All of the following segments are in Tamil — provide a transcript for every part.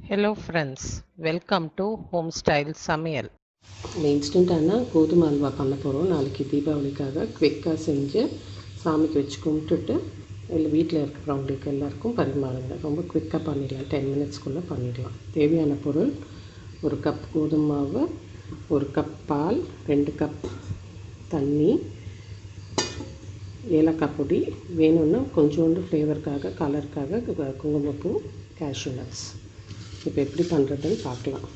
Hello friends, welcome to Home Style Samayal. இந்த இன்ஸ்டண்ட்டான கோதுமை அல்வா பண்ண போகிறோம். நாளைக்கு தீபாவளிக்காக குவிக்காக செஞ்சு சாமிக்கு வச்சு கும்பிட்டுட்டு இல்லை வீட்டில் இருக்கிறவங்களுக்கு எல்லாருக்கும் பரிமாறுங்க. ரொம்ப குவிக்காக பண்ணிடலாம், 10 மினிட்ஸ்க்குள்ளே பண்ணிடலாம். தேவையான பொருள்: ஒரு கப் கோதுமை மாவு, ஒரு கப் பால், 2 கப் தண்ணி, ஏலக்காய் பொடி, வேணும்னா கொஞ்சோண்டு ஃப்ளேவருக்காக கலருக்காக குங்குமப்பூ, cashew nuts. இப்போ எப்படி பண்ணுறதுன்னு பார்க்கலாம்.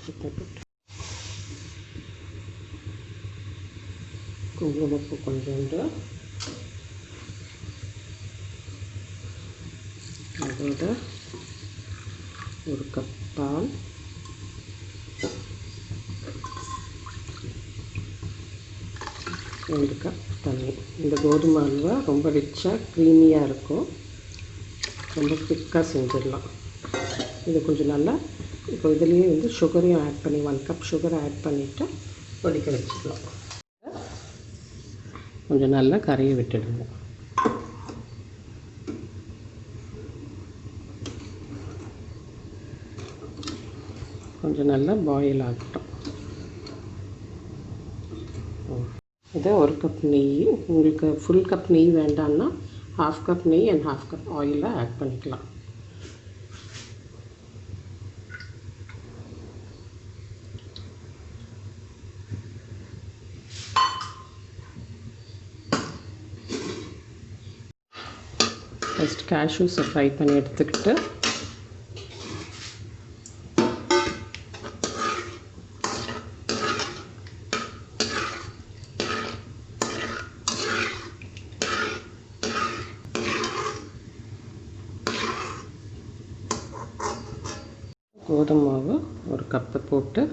குங்குமப்பூ கொஞ்சோண்டு, அதோட ஒரு கப் பால், ரெண்டு கப் தண்ணி. இந்த கோதுமை அல்வா ரொம்ப ரிச்சாக க்ரீமியாக இருக்கும். ரொம்ப குவிக்காக செஞ்சிடலாம். இது கொஞ்சம் நல்லா இப்போ இதுலேயே சுகரையும் ஆட் பண்ணி 1 கப் சுகரை ஆட் பண்ணிவிட்டு கொதிக்க வச்சுக்கலாம். கொஞ்சம் நல்லா கரையை விட்டுடுங்க. கொஞ்சம் நல்லா பாயில் ஆகட்டும். இதை 1 கப் நெய், உங்களுக்கு ஃபுல் கப் நெய் வேண்டாம்னா 1/2 கப் நெய் அண்ட் 1/2 கப் ஆயிலை ஆட் பண்ணிக்கலாம். ஃபஸ்ட் கேஷ்யூஸை ஃப்ரை பண்ணி எடுத்துக்கிட்டு கோதுமை மாவு 1 கப்பு போட்டு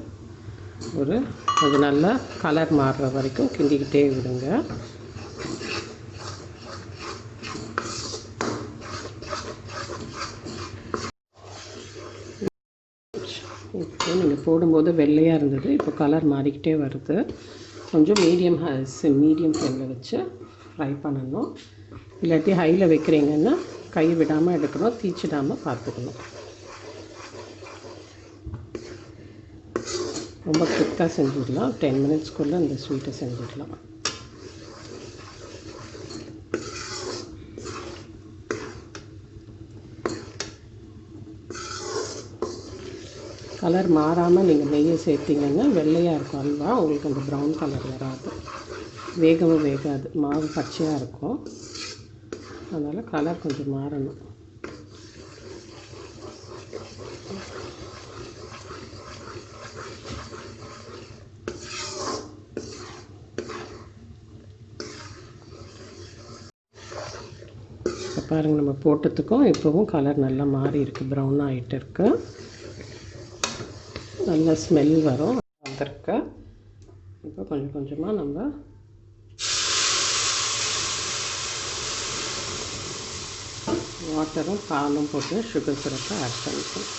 அது நல்லா கலர் மாறுற வரைக்கும் கிண்டிக்கிட்டே விடுங்க. இப்போ நீங்கள் போடும்போது வெள்ளையாக இருந்தது, இப்போ கலர் மாறிக்கிட்டே வருது. கொஞ்சம் மீடியம் ஃப்ளேமில் வச்சு ஃப்ரை பண்ணணும். இல்லாட்டி ஹையில் வைக்கிறீங்கன்னா கை விடாமல் எடுக்கணும், தீச்சிடாமல் பார்த்துக்கணும். ரொம்ப குவிக்காக செஞ்சிடலாம். 10 மினிட்ஸ்க்குள்ளே இந்த ஸ்வீட்டை செஞ்சிடலாம். கலர் மாறாமல் நீங்கள் நெய்யை சேர்த்திங்கன்னா வெள்ளையாக இருக்கும் அல்வா. உங்களுக்கு அந்த ப்ரௌன் கலர் வராது, வேகவும் வேகாது, மாவு பச்சையாக இருக்கும். அதனால் கலர் கொஞ்சம் மாறணும். இப்போ பாருங்கள், நம்ம போட்டதுக்கும் இப்போவும் கலர் நல்லா மாறி இருக்குது, ப்ரௌன் ஆகிட்டு இருக்கு. நல்ல ஸ்மெல் வந்திருக்கு. இப்போ கொஞ்சம் கொஞ்சமாக நம்ம வாட்டரும் பாலும் போட்டு சுகர் சிரப்பை ஆட் பண்ணிக்கலாம்.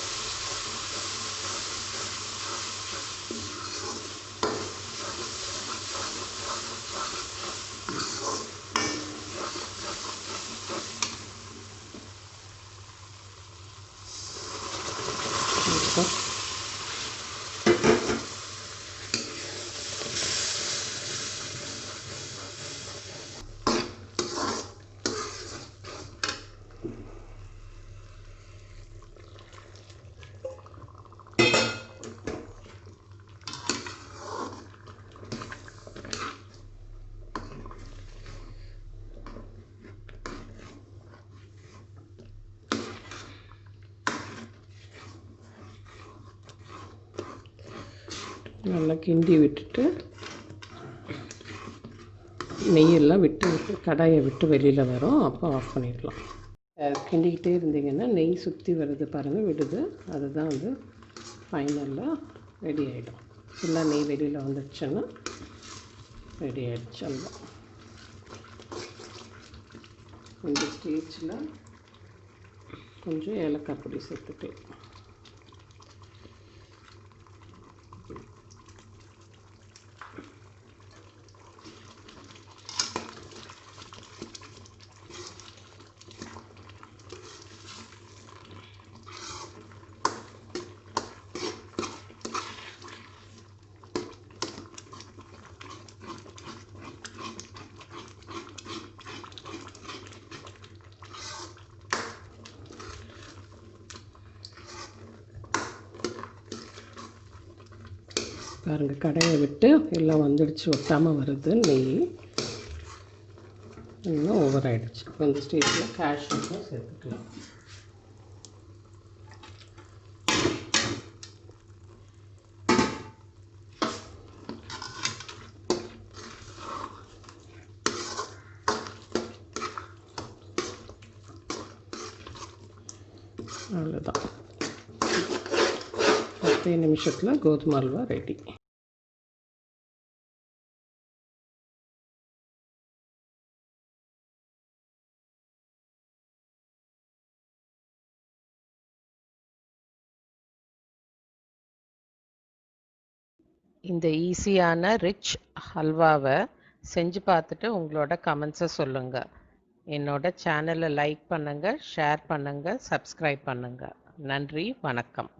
நல்லா கிண்டி விட்டுட்டு நெய்யெல்லாம் கடாயை விட்டு வெளியில் வரும், அப்போ ஆஃப் பண்ணிடலாம். கிண்டிக்கிட்டே இருந்தீங்கன்னா நெய் சுற்றி வருது பாருங்கள், விடுது. அதுதான் ஃபைனலாக ரெடி ஆகிடும். ஃபுல்லாக நெய் வெளியில் வந்துடுச்சுன்னா ரெடி ஆகிடுச்சு அல்வா. இந்த ஸ்டேஜில் கொஞ்சம் ஏலக்காய் பொடி சேர்த்துட்டு பாருங்கள், கடையை விட்டு எல்லாம் வந்துடுச்சு, ஒட்டாமல் வருது நெய். இன்னும் ஓவர் ஆகிடுச்சு. இப்போ இந்த ஸ்டேஜில் கேஷ்யூஸும் சேர்த்துக்கலாம். அவ்வளோதான், 10 நிமிஷத்தில் கோதுமை அல்வா ரெடி. இந்த ஈஸியான ரிச் ஹல்வாவை செஞ்சு பார்த்துட்டு உங்களோட கமெண்ட்ஸை சொல்லுங்கள். என்னோட சேனலை லைக் பண்ணுங்கள், ஷேர் பண்ணுங்கள், சப்ஸ்கிரைப் பண்ணுங்கள். நன்றி, வணக்கம்.